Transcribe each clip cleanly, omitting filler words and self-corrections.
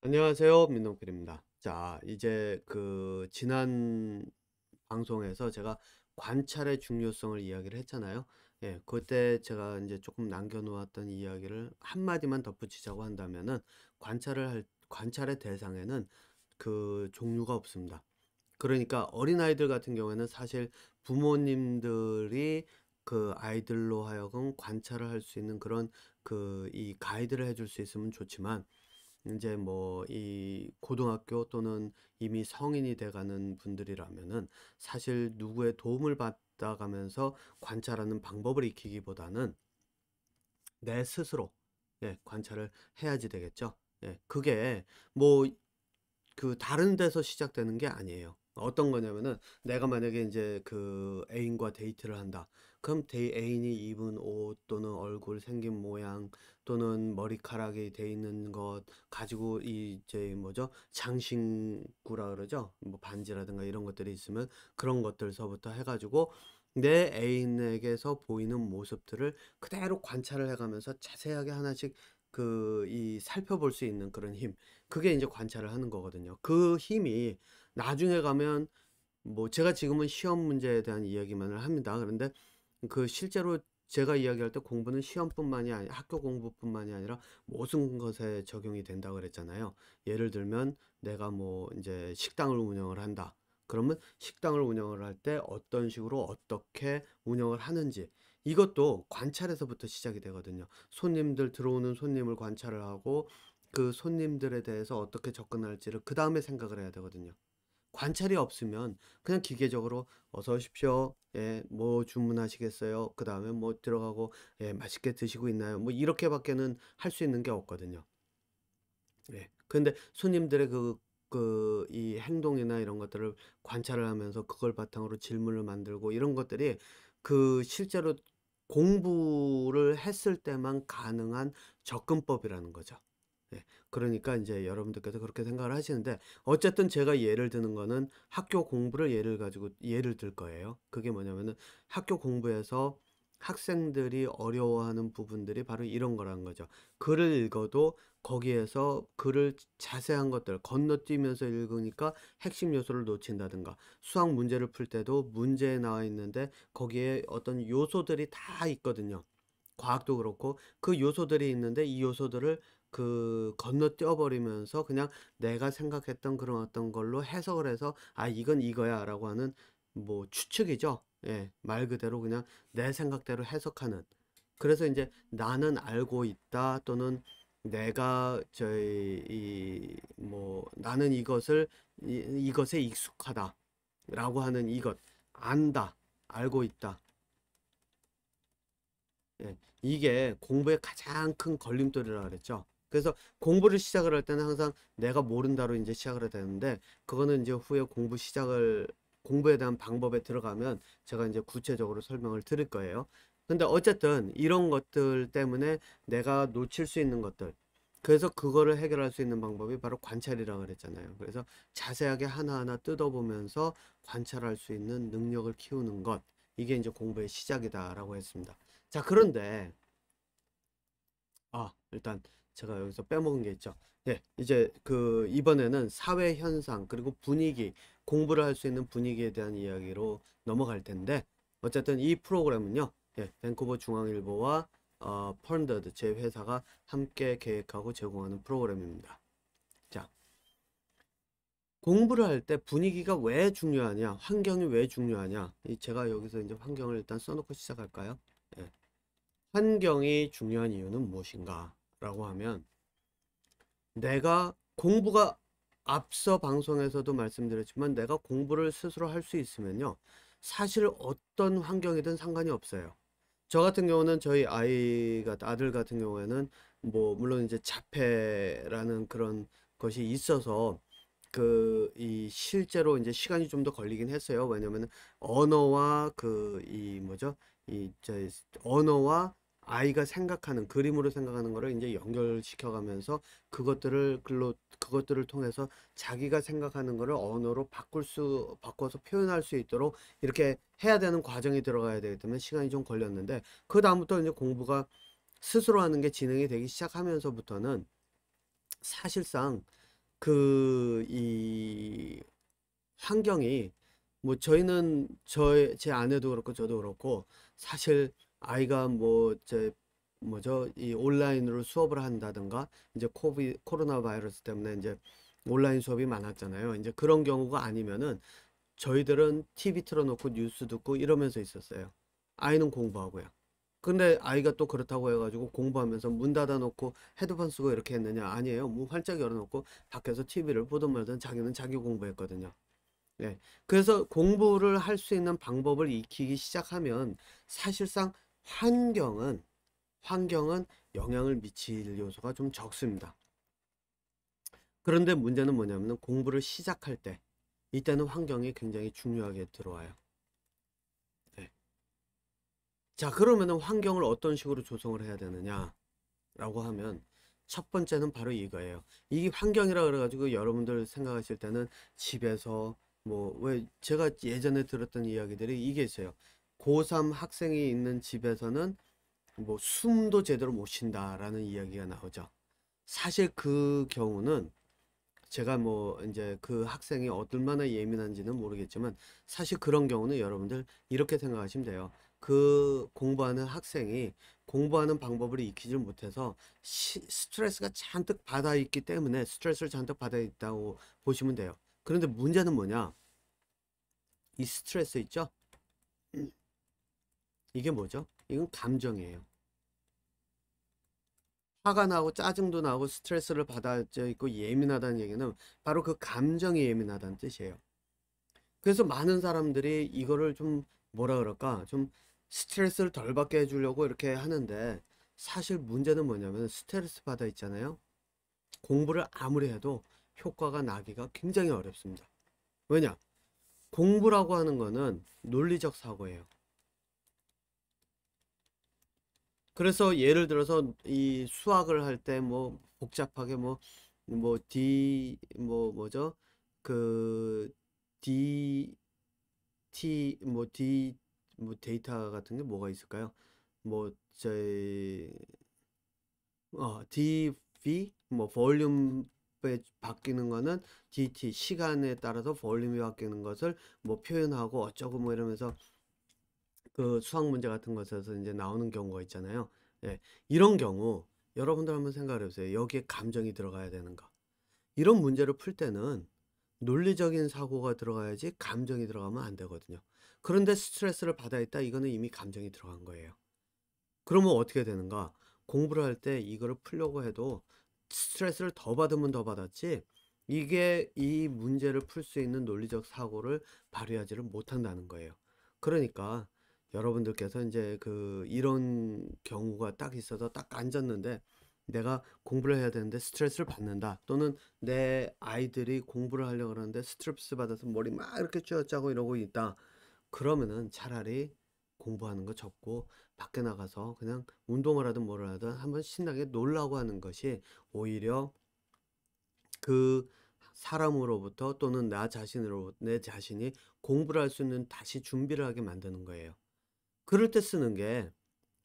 안녕하세요. 민동필입니다. 자, 이제 지난 방송에서 제가 관찰의 중요성을 이야기를 했잖아요. 예, 그때 제가 이제 조금 남겨놓았던 이야기를 한마디만 덧붙이자고 한다면은 관찰의 대상에는 그 종류가 없습니다. 그러니까 어린아이들 같은 경우에는 사실 부모님들이 그 아이들로 하여금 관찰을 할 수 있는 그런 이 가이드를 해줄 수 있으면 좋지만 이제 뭐 이 고등학교 또는 이미 성인이 돼가는 분들이라면은 사실 누구의 도움을 받아가면서 관찰하는 방법을 익히기보다는 내 스스로 관찰을 해야지 되겠죠. 그게 뭐 다른 데서 시작되는 게 아니에요. 어떤 거냐면은 내가 만약에 이제 애인과 데이트를 한다. 그럼 애인이 입은 옷 또는 얼굴 생긴 모양 또는 머리카락이 돼 있는 것 가지고 이제 뭐죠? 장신구라 그러죠? 뭐 반지라든가 이런 것들이 있으면 그런 것들서부터 해가지고 내 애인에게서 보이는 모습들을 그대로 관찰을 해가면서 자세하게 하나씩 이 살펴볼 수 있는 그런 힘. 그게 이제 관찰을 하는 거거든요. 그 힘이 나중에 가면 뭐 제가 지금은 시험 문제에 대한 이야기만을 합니다. 그런데 실제로 제가 이야기할 때 공부는 시험뿐만이 아니 학교 공부뿐만이 아니라 모든 것에 적용이 된다고 그랬잖아요. 예를 들면 내가 뭐 이제 식당을 운영을 한다. 그러면 식당을 운영을 할 때 어떤 식으로 어떻게 운영을 하는지 이것도 관찰에서부터 시작이 되거든요. 손님들 들어오는 손님을 관찰을 하고 그 손님들에 대해서 어떻게 접근할지를 그 다음에 생각을 해야 되거든요. 관찰이 없으면 그냥 기계적으로 어서 오십시오. 예, 뭐 주문하시겠어요? 그 다음에 뭐 들어가고 예, 맛있게 드시고 있나요? 뭐 이렇게밖에는 할 수 있는 게 없거든요. 예. 근데 손님들의 이 행동이나 이런 것들을 관찰을 하면서 그걸 바탕으로 질문을 만들고 이런 것들이 실제로 공부를 했을 때만 가능한 접근법이라는 거죠. 예. 그러니까 이제 여러분들께서 그렇게 생각을 하시는데 어쨌든 제가 예를 드는 거는 학교 공부를 예를 가지고 예를 들 거예요. 그게 뭐냐면은 학교 공부에서 학생들이 어려워하는 부분들이 바로 이런 거라는 거죠. 글을 읽어도 거기에서 글을 자세한 것들 건너뛰면서 읽으니까 핵심 요소를 놓친다든가 수학 문제를 풀 때도 문제에 나와 있는데 거기에 어떤 요소들이 다 있거든요. 과학도 그렇고 그 요소들이 있는데 이 요소들을 건너뛰어 버리면서 그냥 내가 생각했던 그런 어떤 걸로 해석을 해서 아 이건 이거야 라고 하는 뭐 추측이죠. 예, 말 그대로 그냥 내 생각대로 해석하는. 그래서 이제 나는 알고 있다 또는 내가 나는 이것에 익숙하다 라고 하는 이것 안다 알고 있다. 예, 이게 공부의 가장 큰 걸림돌이라고 그랬죠. 그래서 공부를 시작을 할 때는 항상 내가 모른다로 이제 시작을 해야 되는데 그거는 이제 후에 공부에 대한 방법에 들어가면 제가 이제 구체적으로 설명을 드릴 거예요. 근데 어쨌든 이런 것들 때문에 내가 놓칠 수 있는 것들 그래서 그거를 해결할 수 있는 방법이 바로 관찰이라고 그랬잖아요. 그래서 자세하게 하나하나 뜯어보면서 관찰할 수 있는 능력을 키우는 것 이게 이제 공부의 시작이다라고 했습니다. 자, 그런데 일단 제가 여기서 빼먹은 게 있죠. 네, 이제 이번에는 사회 현상 그리고 분위기, 공부를 할 수 있는 분위기에 대한 이야기로 넘어갈 텐데 어쨌든 이 프로그램은요. 밴쿠버 중앙일보와 펀더드 제 회사가 함께 계획하고 제공하는 프로그램입니다. 자, 공부를 할 때 분위기가 왜 중요하냐, 환경이 왜 중요하냐. 제가 여기서 이제 환경을 일단 써놓고 시작할까요? 예. 환경이 중요한 이유는 무엇인가? 라고 하면 내가 공부가 앞서 방송에서도 말씀드렸지만 내가 공부를 스스로 할 수 있으면요. 사실 어떤 환경이든 상관이 없어요. 저 같은 경우는 저희 아들 같은 경우에는 뭐 물론 이제 자폐라는 그런 것이 있어서 이 실제로 이제 시간이 좀 더 걸리긴 했어요. 왜냐면은 언어와 이 뭐죠? 언어와 아이가 생각하는 그림으로 생각하는 거를 이제 연결시켜 가면서 그것들을 통해서 자기가 생각하는 거를 언어로 바꿔서 표현할 수 있도록 이렇게 해야 되는 과정이 들어가야 되기 때문에 시간이 좀 걸렸는데 그다음부터 이제 공부가 스스로 하는 게 진행이 되기 시작하면서부터는 사실상 이 환경이 뭐 저희는 제 아내도 그렇고 저도 그렇고 사실 아이가 뭐 뭐죠 이 온라인으로 수업을 한다든가 이제 코로나 바이러스 때문에 이제 온라인 수업이 많았잖아요. 이제 그런 경우가 아니면은 저희들은 TV 틀어놓고 뉴스 듣고 이러면서 있었어요. 아이는 공부하고요. 근데 아이가 또 그렇다고 해가지고 공부하면서 문 닫아놓고 헤드폰 쓰고 이렇게 했느냐? 아니에요. 문 활짝 열어놓고 밖에서 TV를 보든 말든 자기는 자기 공부했거든요. 네. 그래서 공부를 할 수 있는 방법을 익히기 시작하면 사실상 환경은, 환경은 영향을 미칠 요소가 좀 적습니다. 그런데 문제는 뭐냐면 공부를 시작할 때, 이때는 환경이 굉장히 중요하게 들어와요. 네. 자, 그러면은 환경을 어떤 식으로 조성을 해야 되느냐라고 하면 첫 번째는 바로 이거예요. 이 환경이라 그래가지고 여러분들 생각하실 때는 집에서 뭐 왜 제가 예전에 들었던 이야기들이 이게 있어요. 고3 학생이 있는 집에서는 뭐 숨도 제대로 못 쉰다라는 이야기가 나오죠. 사실 그 경우는 제가 뭐 이제 그 학생이 얼마나 예민한지는 모르겠지만 사실 그런 경우는 여러분들 이렇게 생각하시면 돼요. 그 공부하는 학생이 공부하는 방법을 익히지 못해서 스트레스가 잔뜩 받아 있기 때문에 스트레스를 잔뜩 받아 있다고 보시면 돼요. 그런데 문제는 뭐냐? 이 스트레스 있죠? 이게 뭐죠? 이건 감정이에요. 화가 나고 짜증도 나고 스트레스를 받아져 있고 예민하다는 얘기는 바로 그 감정이 예민하다는 뜻이에요. 그래서 많은 사람들이 이거를 좀 뭐라 그럴까? 좀 스트레스를 덜 받게 해주려고 이렇게 하는데 사실 문제는 뭐냐면 스트레스 받아 있잖아요. 공부를 아무리 해도 효과가 나기가 굉장히 어렵습니다. 왜냐? 공부라고 하는 거는 논리적 사고예요. 그래서 예를 들어서 이 수학을 할 때 뭐 복잡하게 뭐죠? 그 D T 뭐 데이터 같은 게 뭐가 있을까요? 뭐 저희 dV 뭐 볼륨에 바뀌는 거는 dt 시간에 따라서 볼륨이 바뀌는 것을 뭐 표현하고 어쩌고 뭐 이러면서 그 수학 문제 같은 것에서 이제 나오는 경우가 있잖아요. 예, 이런 경우 여러분들 한번 생각해 보세요. 여기에 감정이 들어가야 되는가? 이런 문제를 풀 때는 논리적인 사고가 들어가야지 감정이 들어가면 안 되거든요. 그런데 스트레스를 받아 있다 이거는 이미 감정이 들어간 거예요. 그러면 어떻게 되는가? 공부를 할 때 이거를 풀려고 해도 스트레스를 더 받으면 더 받았지 이게 이 문제를 풀 수 있는 논리적 사고를 발휘하지를 못한다는 거예요. 그러니까 여러분들께서 이제 이런 경우가 딱 있어서 딱 앉았는데 내가 공부를 해야 되는데 스트레스를 받는다. 또는 내 아이들이 공부를 하려고 하는데 스트레스 받아서 머리 막 이렇게 쥐어짜고 이러고 있다. 그러면은 차라리 공부하는 거 접고 밖에 나가서 그냥 운동을 하든 뭐를 하든 한번 신나게 놀라고 하는 것이 오히려 그 사람으로부터 또는 내 자신이 공부를 할 수 있는 다시 준비를 하게 만드는 거예요. 그럴 때 쓰는 게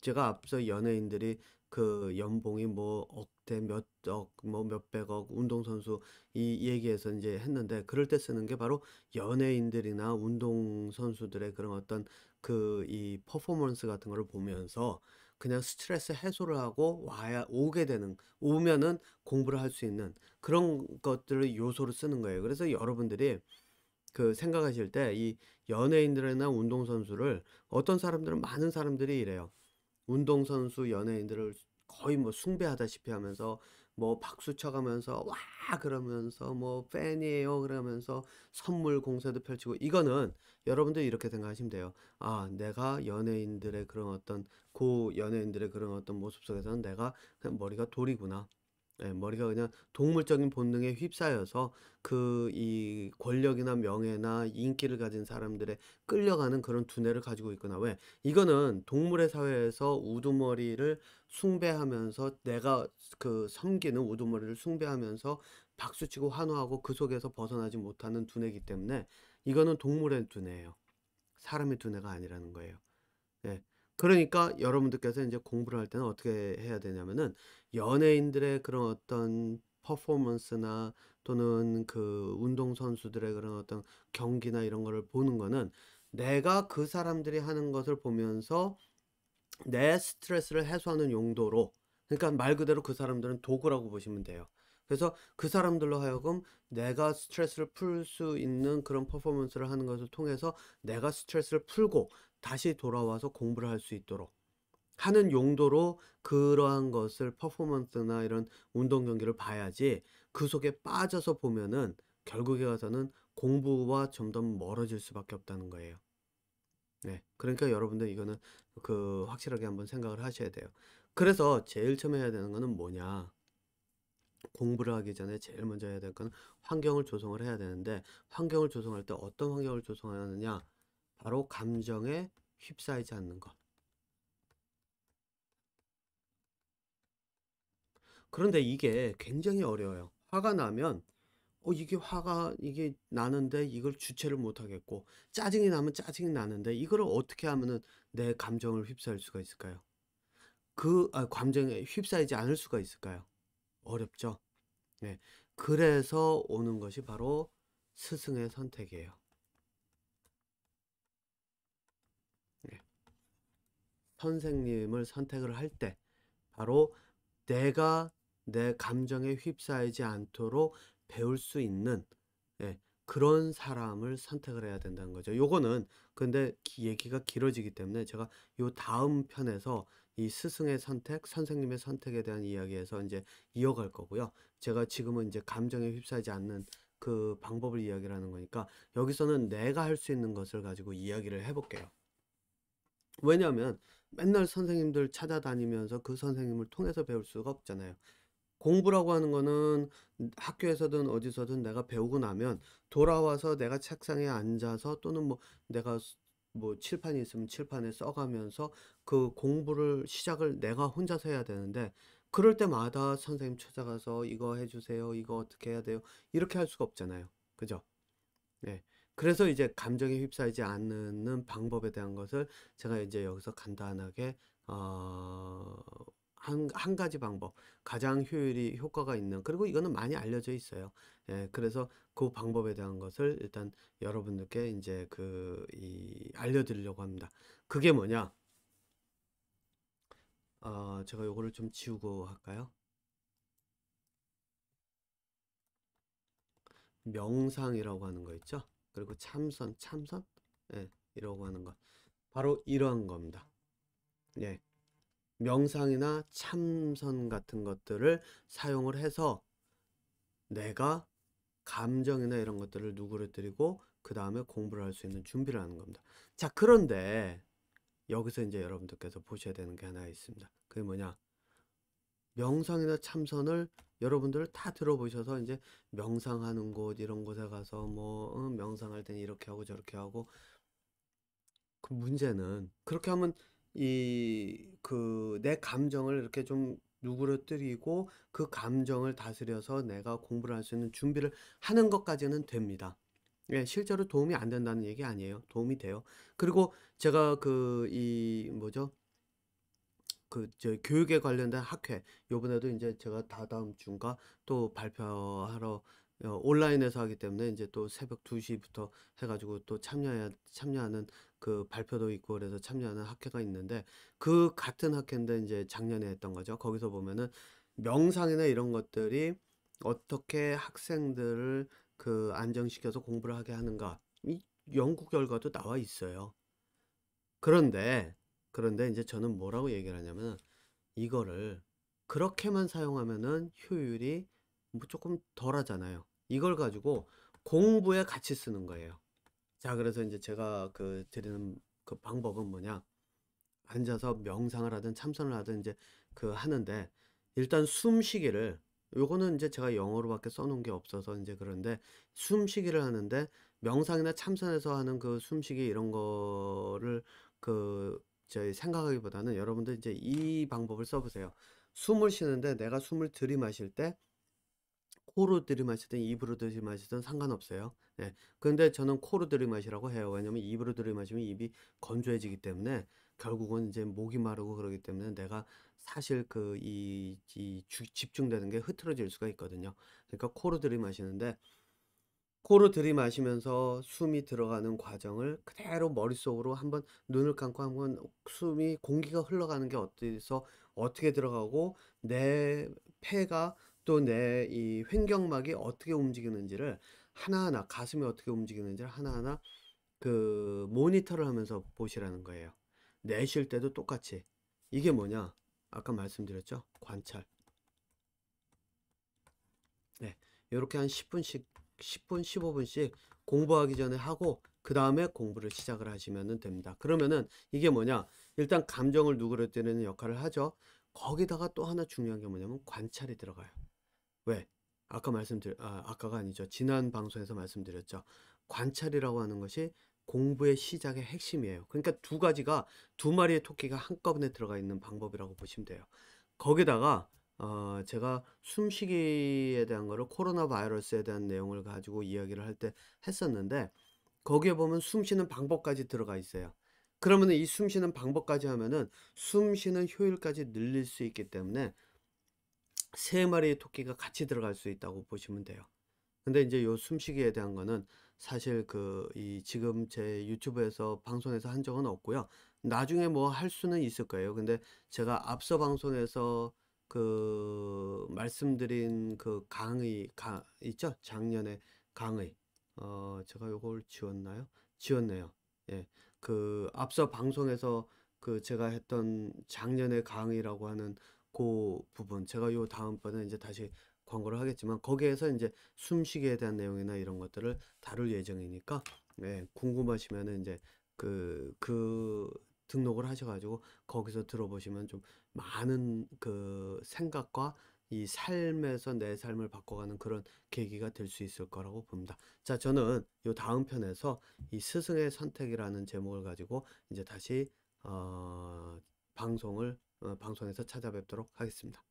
제가 앞서 연예인들이 그 연봉이 뭐 억대 몇 억, 뭐 몇백억 운동선수 이 얘기해서 이제 했는데 그럴 때 쓰는 게 바로 연예인들이나 운동선수들의 그런 어떤 이 퍼포먼스 같은 거를 보면서 그냥 스트레스 해소를 하고 오게 되는, 오면은 공부를 할 수 있는 그런 것들을 요소로 쓰는 거예요. 그래서 여러분들이 생각하실 때 이 연예인들이나 운동선수를 어떤 사람들은 많은 사람들이 이래요. 운동선수 연예인들을 거의 뭐 숭배하다시피 하면서 뭐 박수 쳐가면서 와 그러면서 뭐 팬이에요 그러면서 선물 공세도 펼치고 이거는 여러분들 이렇게 생각하시면 돼요. 아, 내가 연예인들의 그런 어떤 연예인들의 그런 어떤 모습 속에서는 내가 그냥 머리가 돌이구나. 예, 머리가 그냥 동물적인 본능에 휩싸여서 이 권력이나 명예나 인기를 가진 사람들의 끌려가는 그런 두뇌를 가지고 있거나 왜 이거는 동물의 사회에서 우두머리를 숭배하면서 내가 섬기는 우두머리를 숭배하면서 박수치고 환호하고 그 속에서 벗어나지 못하는 두뇌이기 때문에 이거는 동물의 두뇌예요. 사람의 두뇌가 아니라는 거예요. 예. 그러니까 여러분들께서 이제 공부를 할 때는 어떻게 해야 되냐면은 연예인들의 그런 어떤 퍼포먼스나 또는 그 운동선수들의 그런 어떤 경기나 이런 거를 보는 거는 내가 그 사람들이 하는 것을 보면서 내 스트레스를 해소하는 용도로, 그러니까 말 그대로 그 사람들은 도구라고 보시면 돼요. 그래서 그 사람들로 하여금 내가 스트레스를 풀 수 있는 그런 퍼포먼스를 하는 것을 통해서 내가 스트레스를 풀고 다시 돌아와서 공부를 할 수 있도록 하는 용도로 그러한 것을 퍼포먼스나 이런 운동 경기를 봐야지, 그 속에 빠져서 보면은 결국에 가서는 공부와 점점 멀어질 수밖에 없다는 거예요. 네. 그러니까 여러분들 이거는 그 확실하게 한번 생각을 하셔야 돼요. 그래서 제일 처음에 해야 되는 거는 뭐냐? 공부를 하기 전에 제일 먼저 해야 될 거는 환경을 조성을 해야 되는데, 환경을 조성할 때 어떤 환경을 조성하느냐? 바로 감정에 휩싸이지 않는 것. 그런데 이게 굉장히 어려워요. 화가 나면 이게 나는데 이걸 주체를 못 하겠고, 짜증이 나면 짜증이 나는데 이거를 어떻게 하면은 내 감정을 휩싸일 수가 있을까요? 감정에 휩싸이지 않을 수가 있을까요? 어렵죠. 네. 그래서 오는 것이 바로 스승의 선택이에요. 네. 선생님을 선택을 할 때 바로 내가 내 감정에 휩싸이지 않도록 배울 수 있는, 예, 그런 사람을 선택을 해야 된다는 거죠. 요거는 근데 얘기가 길어지기 때문에 제가 요 다음 편에서 이 스승의 선택, 선생님의 선택에 대한 이야기에서 이제 이어갈 거고요. 제가 지금은 이제 감정에 휩싸이지 않는 그 방법을 이야기를 하는 거니까 여기서는 내가 할 수 있는 것을 가지고 이야기를 해볼게요. 왜냐하면 맨날 선생님들 찾아다니면서 그 선생님을 통해서 배울 수가 없잖아요. 공부라고 하는 거는 학교에서든 어디서든 내가 배우고 나면 돌아와서 내가 책상에 앉아서 또는 뭐 내가 뭐 칠판이 있으면 칠판에 써가면서 그 공부를 시작을 내가 혼자서 해야 되는데, 그럴 때마다 선생님 찾아가서 이거 해주세요, 이거 어떻게 해야 돼요, 이렇게 할 수가 없잖아요. 그죠? 네. 그래서 이제 감정에 휩싸이지 않는 방법에 대한 것을 제가 이제 여기서 간단하게 어, 한 가지 방법, 가장 효율이 효과가 있는, 그리고 이거는 많이 알려져 있어요. 예, 그래서 그 방법에 대한 것을 일단 여러분들께 이제 알려드리려고 합니다. 그게 뭐냐? 제가 요거를 좀 지우고 할까요? 명상이라고 하는 거 있죠? 그리고 참선? 예, 이라고 하는 것. 바로 이러한 겁니다. 예. 명상이나 참선 같은 것들을 사용을 해서 내가 감정이나 이런 것들을 누그러뜨리고 그 다음에 공부를 할 수 있는 준비를 하는 겁니다. 자, 그런데 여기서 이제 여러분들께서 보셔야 되는 게 하나 있습니다. 그게 뭐냐? 명상이나 참선을 여러분들 다 들어보셔서 이제 명상하는 곳 이런 곳에 가서 뭐 명상할 때는 이렇게 하고 저렇게 하고, 그 문제는 그렇게 하면 내 감정을 이렇게 좀 누그러뜨리고 그 감정을 다스려서 내가 공부를 할 수 있는 준비를 하는 것까지는 됩니다. 예, 실제로 도움이 안 된다는 얘기 아니에요. 도움이 돼요. 그리고 제가 뭐죠? 저 교육에 관련된 학회, 요번에도 이제 제가 다다음 주인가 또 발표하러 온라인에서 하기 때문에 이제 또 새벽 2시부터 해가지고 또 참여하는 그 발표도 있고 그래서 참여하는 학회가 있는데, 그 같은 학회인데 이제 작년에 했던 거죠. 거기서 보면은 명상이나 이런 것들이 어떻게 학생들을 안정시켜서 공부를 하게 하는가, 이 연구 결과도 나와 있어요. 그런데 이제 저는 뭐라고 얘기를 하냐면, 이거를 그렇게만 사용하면은 효율이 뭐 조금 덜 하잖아요. 이걸 가지고 공부에 같이 쓰는 거예요. 자, 그래서 이제 제가 드리는 그 방법은 뭐냐? 앉아서 명상을 하든 참선을 하든 이제 하는데, 일단 숨쉬기를, 요거는 이제 제가 영어로밖에 써놓은 게 없어서 이제 그런데, 숨쉬기를 하는데 명상이나 참선에서 하는 그 숨쉬기 이런 거를 저희 생각하기보다는 여러분들 이제 이 방법을 써보세요. 숨을 쉬는데 내가 숨을 들이마실 때 코로 들이마시든 입으로 들이마시든 상관없어요. 네. 근데 저는 코로 들이마시라고 해요. 왜냐면 입으로 들이마시면 입이 건조해지기 때문에 결국은 이제 목이 마르고 그러기 때문에 내가 사실 집중되는 게 흐트러질 수가 있거든요. 그러니까 코로 들이마시는데 코로 들이마시면서 숨이 들어가는 과정을 그대로 머릿속으로 한번 눈을 감고 한번 숨이 공기가 흘러가는 게 어디서 어떻게 들어가고 내 폐가 또 내 이 횡격막이 어떻게 움직이는지를 하나하나 가슴이 어떻게 움직이는지를 하나하나 그 모니터를 하면서 보시라는 거예요. 내쉴 때도 똑같이. 이게 뭐냐? 아까 말씀드렸죠? 관찰. 네. 요렇게 한 10분씩, 10분, 15분씩 공부하기 전에 하고, 그 다음에 공부를 시작을 하시면 됩니다. 그러면은 이게 뭐냐? 일단 감정을 누그러뜨리는 역할을 하죠. 거기다가 또 하나 중요한 게 뭐냐면 관찰이 들어가요. 왜? 아까가 아니죠. 지난 방송에서 말씀드렸죠. 관찰이라고 하는 것이 공부의 시작의 핵심이에요. 그러니까 두 가지가 두 마리의 토끼가 한꺼번에 들어가 있는 방법이라고 보시면 돼요. 거기다가 제가 숨쉬기에 대한 거를 코로나 바이러스에 대한 내용을 가지고 이야기를 할 때 했었는데 거기에 보면 숨 쉬는 방법까지 들어가 있어요. 그러면 이 숨 쉬는 방법까지 하면은 숨 쉬는 효율까지 늘릴 수 있기 때문에 세 마리의 토끼가 같이 들어갈 수 있다고 보시면 돼요. 근데 이제 요 숨쉬기에 대한 거는 사실 지금 제 유튜브에서 방송에서 한 적은 없고요. 나중에 뭐 할 수는 있을 거예요. 근데 제가 앞서 방송에서 말씀드린 있죠? 작년에 강의. 제가 요걸 지웠나요? 지웠네요. 예. 앞서 방송에서 제가 했던 작년의 강의라고 하는 그 부분. 제가 요 다음번에 이제 다시 광고를 하겠지만 거기에서 이제 숨쉬기에 대한 내용이나 이런 것들을 다룰 예정이니까 네, 궁금하시면은 이제 등록을 하셔가지고 거기서 들어보시면 좀 많은 생각과 이 삶에서 내 삶을 바꿔가는 그런 계기가 될 수 있을 거라고 봅니다. 자, 저는 요 다음 편에서 이 스승의 선택이라는 제목을 가지고 이제 다시 방송에서 찾아뵙도록 하겠습니다.